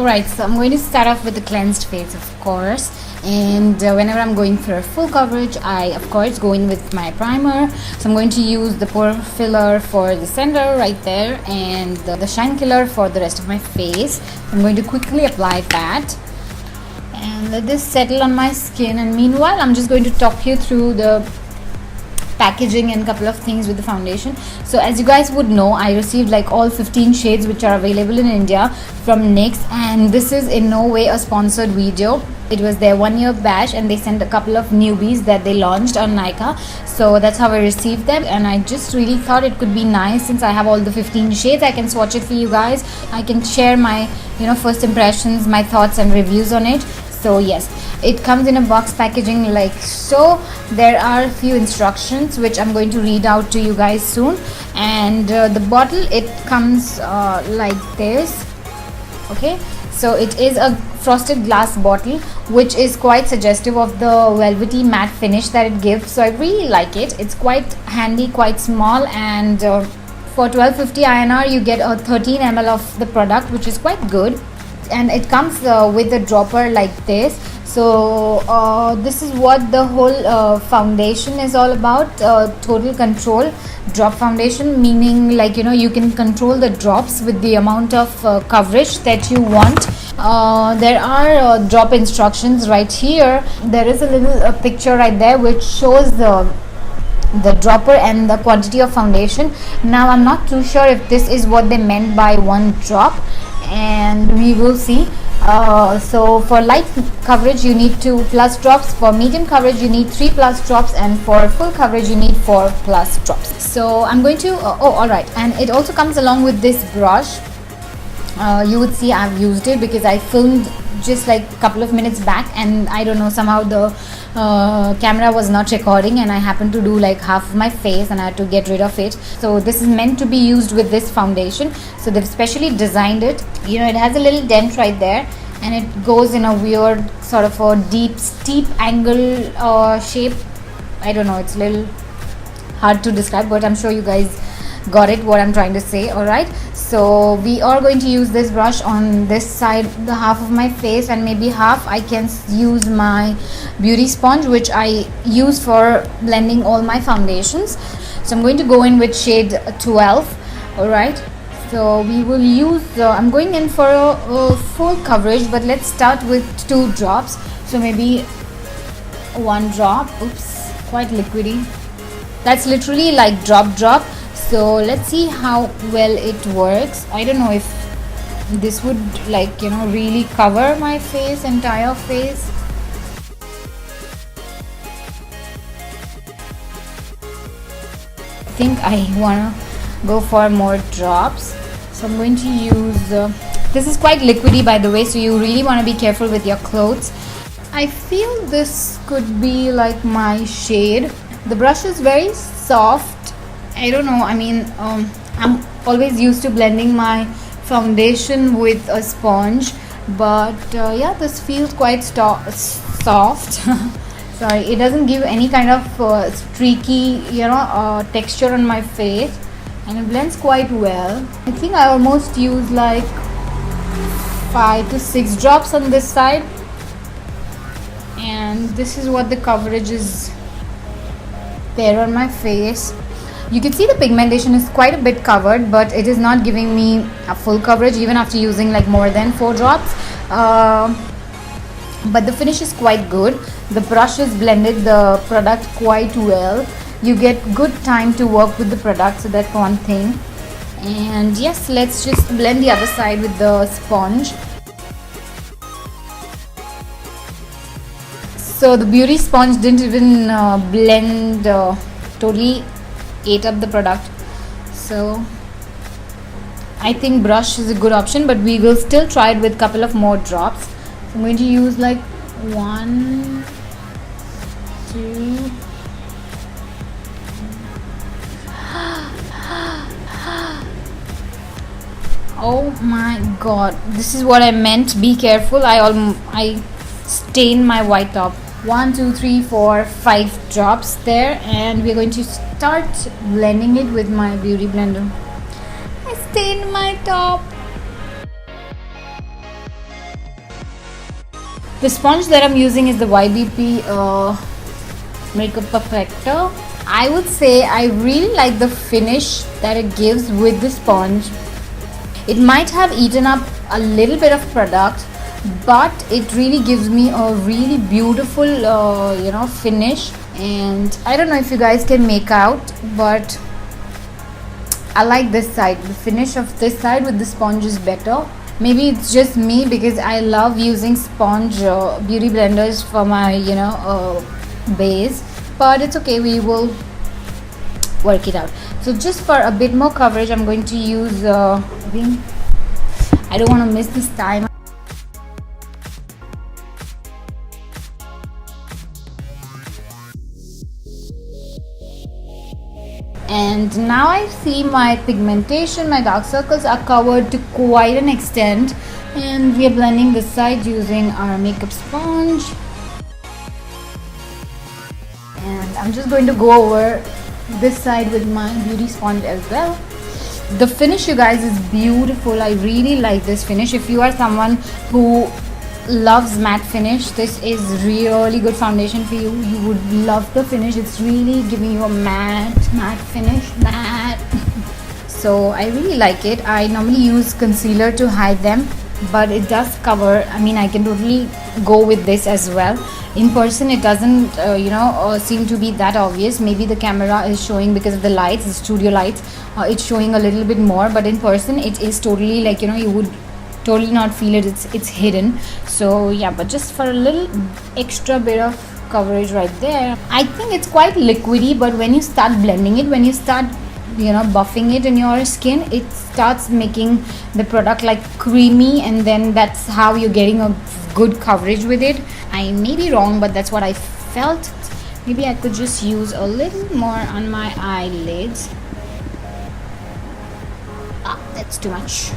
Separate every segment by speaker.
Speaker 1: Alright, so I'm going to start off with the cleansed face, of course. And whenever I'm going for a full coverage, I of course go in with my primer. So I'm going to use the pore filler for the center right there, and the shine killer for the rest of my face. I'm going to quickly apply that and let this settle on my skin. And meanwhile, I'm just going to talk you through the packaging and couple of things with the foundation. So as you guys would know, I received like all 15 shades which are available in India from NYX, and this is in no way a sponsored video. It was their 1-year bash and they sent a couple of newbies that they launched on Nykaa, so that's how I received them. And I just really thought it could be nice, since I have all the 15 shades, I can swatch it for you guys. I can share my first impressions, my thoughts and reviews on it. So yes, it comes in a box packaging like so. There are a few instructions which I'm going to read out to you guys soon. And the bottle, it comes like this. Okay, so it is a frosted glass bottle, which is quite suggestive of the velvety matte finish that it gives. So I really like it. It's quite handy, quite small, and for 1250 INR you get a 13 ml of the product, which is quite good. And it comes with a dropper like this. So this is what the whole foundation is all about. Total control drop foundation, meaning like you can control the drops with the amount of coverage that you want. There are drop instructions right here. There is a little picture right there which shows the dropper and the quantity of foundation. Now I'm not too sure if this is what they meant by one drop, and we will see. So for light coverage you need 2+ drops, for medium coverage you need 3+ drops, and for full coverage you need 4+ drops. So I'm going to alright, and it also comes along with this brush. You would see I've used it because I filmed just like a couple of minutes back, and I don't know, somehow the camera was not recording and I happened to do like half of my face and I had to get rid of it. So this is meant to be used with this foundation, so they've specially designed it. It has a little dent right there, and it goes in a weird sort of a steep angle shape. I don't know, it's a little hard to describe, but I'm sure you guys got it what I'm trying to say. Alright, so we are going to use this brush on this side, the half of my face, and maybe half I can use my beauty sponge, which I use for blending all my foundations. So I'm going to go in with shade 12. Alright, so we will use I'm going in for a full coverage, but let's start with 2 drops. So maybe 1 drop. Oops, quite liquidy. That's literally like drop. So let's see how well it works. I don't know if this would like really cover my entire face. I think I wanna go for more drops, so I'm going to use this is quite liquidy, by the way, so you really want to be careful with your clothes. I feel this could be like my shade. The brush is very soft. I don't know, I mean I'm always used to blending my foundation with a sponge, but yeah, this feels quite soft. Sorry, it doesn't give any kind of streaky texture on my face, and it blends quite well. I think I almost use like 5 to 6 drops on this side, and this is what the coverage is there on my face. You can see the pigmentation is quite a bit covered, but it is not giving me a full coverage even after using like more than 4 drops. But the finish is quite good. The brush has blended the product quite well. You get good time to work with the product, so that's one thing. And yes, let's just blend the other side with the sponge. So the beauty sponge didn't even blend totally, ate up the product. So I think brush is a good option, but we will still try it with a couple of more drops. So I'm going to use like 1, 2. Oh my god, this is what I meant. Be careful, I stain my white top. 1, 2, 3, 4, 5 drops there, and we're going to start blending it with my beauty blender. I stained my top. The sponge that I'm using is the YBP Makeup Perfector. I would say I really like the finish that it gives with the sponge. It might have eaten up a little bit of product, but it really gives me a really beautiful finish. And I don't know if you guys can make out, but I like this side. The finish of this side with the sponge is better. Maybe it's just me because I love using sponge beauty blenders for my base, but it's okay, we will work it out. So just for a bit more coverage, I'm going to use I don't want to miss this time. And now I see my pigmentation, my dark circles are covered to quite an extent, and we are blending this side using our makeup sponge. And I'm just going to go over this side with my beauty sponge as well. The finish, you guys, is beautiful. I really like this finish. If you are someone who loves matte finish, this is really good foundation for you. You would love the finish. It's really giving you a matte finish, matte. So I really like it. I normally use concealer to hide them, but it does cover. I mean, I can totally go with this as well. In person it doesn't seem to be that obvious. Maybe the camera is showing, because of the lights, the studio lights, it's showing a little bit more, but in person it is totally like, you would totally not feel it. It's hidden. So yeah, but just for a little extra bit of coverage right there. I think it's quite liquidy, but when you start blending it, when you start buffing it in your skin, it starts making the product like creamy, and then that's how you're getting a good coverage with it. I may be wrong, but that's what I felt. Maybe I could just use a little more on my eyelids. That's too much.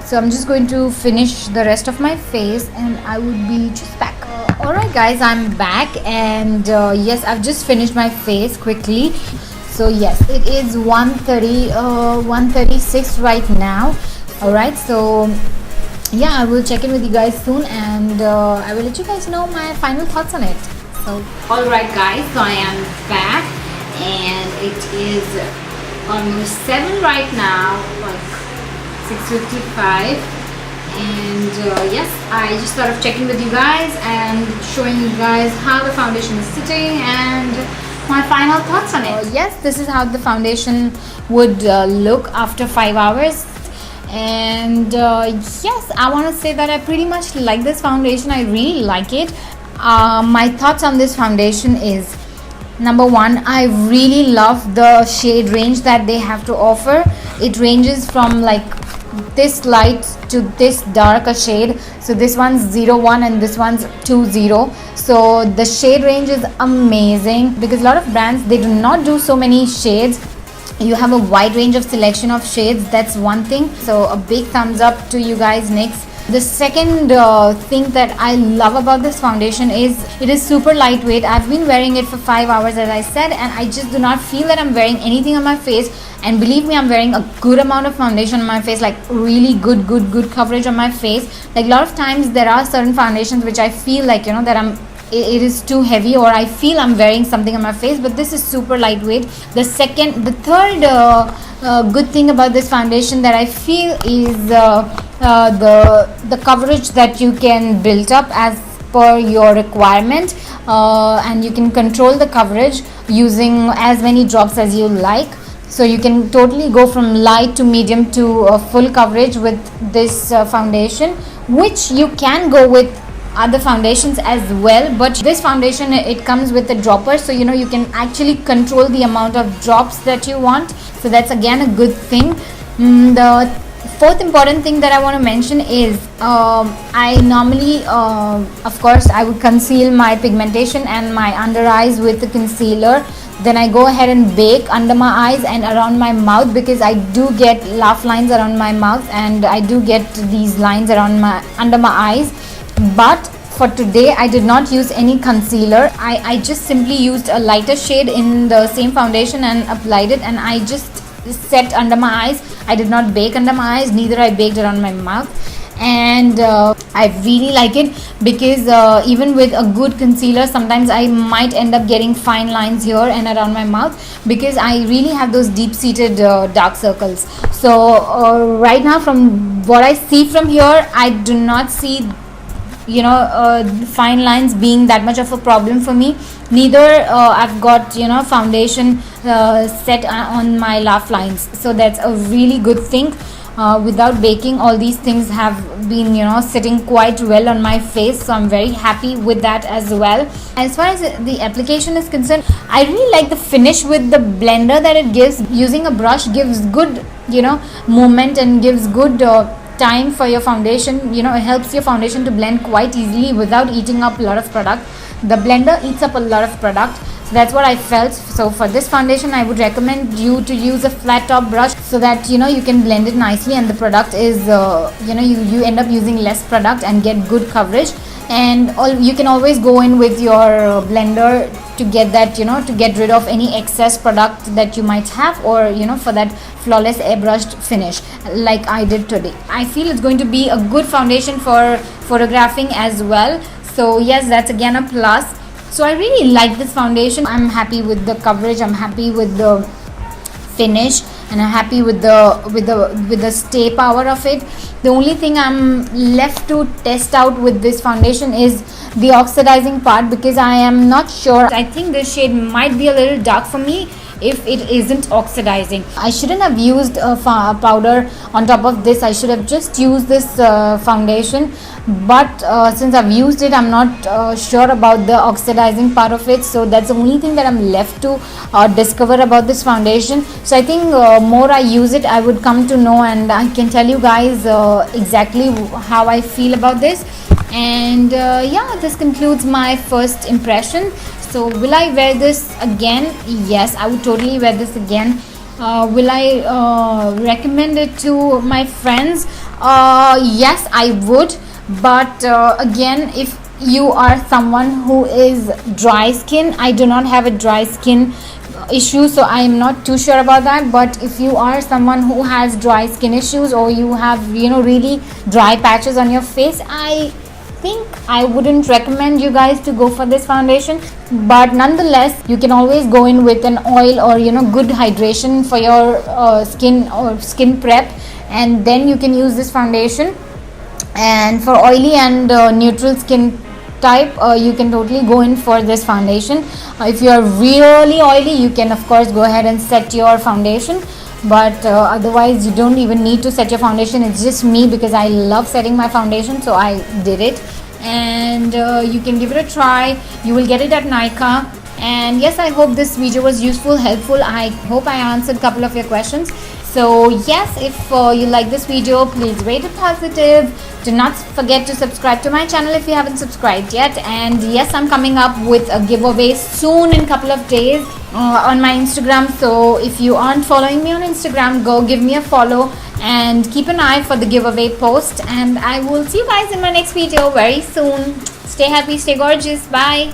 Speaker 1: So I'm just going to finish the rest of my face, and I would be just back. Alright guys, I'm back, and yes, I've just finished my face quickly. So yes, it is 1:36 right now. Alright, so yeah, I will check in with you guys soon, and I will let you guys know my final thoughts on it. So alright guys, so I am back, and it is almost 7 right now, like 6:55, and yes, I just thought of checking with you guys and showing you guys how the foundation is sitting and my final thoughts on it. Yes, this is how the foundation would look after 5 hours. And yes, I want to say that I pretty much like this foundation. I really like it. My thoughts on this foundation is, number one, I really love the shade range that they have to offer. It ranges from like this light to this darker shade. So this one's 01 and this one's 20. So the shade range is amazing, because a lot of brands, they do not do so many shades. You have a wide range of selection of shades. That's one thing. So a big thumbs up to you guys, NYX. The second thing that I love about this foundation is it is super lightweight. I've been wearing it for 5 hours, as I said, and I just do not feel that I'm wearing anything on my face. And believe me, I'm wearing a good amount of foundation on my face, like really good coverage on my face. Like a lot of times there are certain foundations which I feel like, that it is too heavy, or I feel I'm wearing something on my face, but this is super lightweight. The third good thing about this foundation that I feel is the coverage that you can build up as per your requirement, and you can control the coverage using as many drops as you like. So you can totally go from light to medium to full coverage with this foundation, which you can go with other foundations as well, but this foundation, it comes with a dropper, so you can actually control the amount of drops that you want. So that's again a good thing. The fourth important thing that I want to mention is I normally of course I would conceal my pigmentation and my under eyes with the concealer. Then I go ahead and bake under my eyes and around my mouth, because I do get laugh lines around my mouth, and I do get these lines around under my eyes. But for today, I did not use any concealer. I just simply used a lighter shade in the same foundation and applied it, and I just set under my eyes. I did not bake under my eyes, neither I baked around my mouth. and I really like it because even with a good concealer, sometimes I might end up getting fine lines here and around my mouth because I really have those deep-seated dark circles. So right now, from what I see from here, I do not see fine lines being that much of a problem for me. Neither I've got foundation set on my laugh lines, so that's a really good thing. Without baking, all these things have been sitting quite well on my face, so I'm very happy with that as well. As far as the application is concerned, I really like the finish with the blender that it gives. Using a brush gives good movement and gives good time for your foundation. It helps your foundation to blend quite easily without eating up a lot of product. The blender eats up a lot of product, so that's what I felt. So for this foundation, I would recommend you to use a flat top brush so that you can blend it nicely, and the product is you end up using less product and get good coverage. And you can always go in with your blender to get that to get rid of any excess product that you might have, or for that flawless airbrushed finish like I did today. I feel it's going to be a good foundation for photographing as well. So yes, that's again a plus. So I really like this foundation. I'm happy with the coverage, I'm happy with the finish, and I'm happy with the stay power of it. The only thing I'm left to test out with this foundation is the oxidizing part, because I am not sure. I think this shade might be a little dark for me if it isn't oxidizing. I shouldn't have used a powder on top of this. I should have just used this foundation, but since I've used it, I'm not sure about the oxidizing part of it. So that's the only thing that I'm left to discover about this foundation. So I think more I use it, I would come to know, and I can tell you guys exactly how I feel about this. And yeah, this concludes my first impression. So will I wear this again? Yes, I would totally wear this again. Will I recommend it to my friends? Yes, I would. But again, if you are someone who is dry skin, I do not have a dry skin issue, so I am not too sure about that. But if you are someone who has dry skin issues, or you have really dry patches on your face, I think I wouldn't recommend you guys to go for this foundation. But nonetheless, you can always go in with an oil or good hydration for your skin or skin prep, and then you can use this foundation. And for oily and neutral skin type, you can totally go in for this foundation. If you are really oily, you can of course go ahead and set your foundation, but otherwise you don't even need to set your foundation. It's just me, because I love setting my foundation, so I did it. And you can give it a try. You will get it at Nykaa. And yes, I hope this video was useful, helpful. I hope I answered a couple of your questions. So yes, if you like this video, please rate it positive. Do not forget to subscribe to my channel if you haven't subscribed yet. And yes, I'm coming up with a giveaway soon in a couple of days on my Instagram. So if you aren't following me on Instagram, go give me a follow and keep an eye for the giveaway post. And I will see you guys in my next video very soon. Stay happy, stay gorgeous. Bye.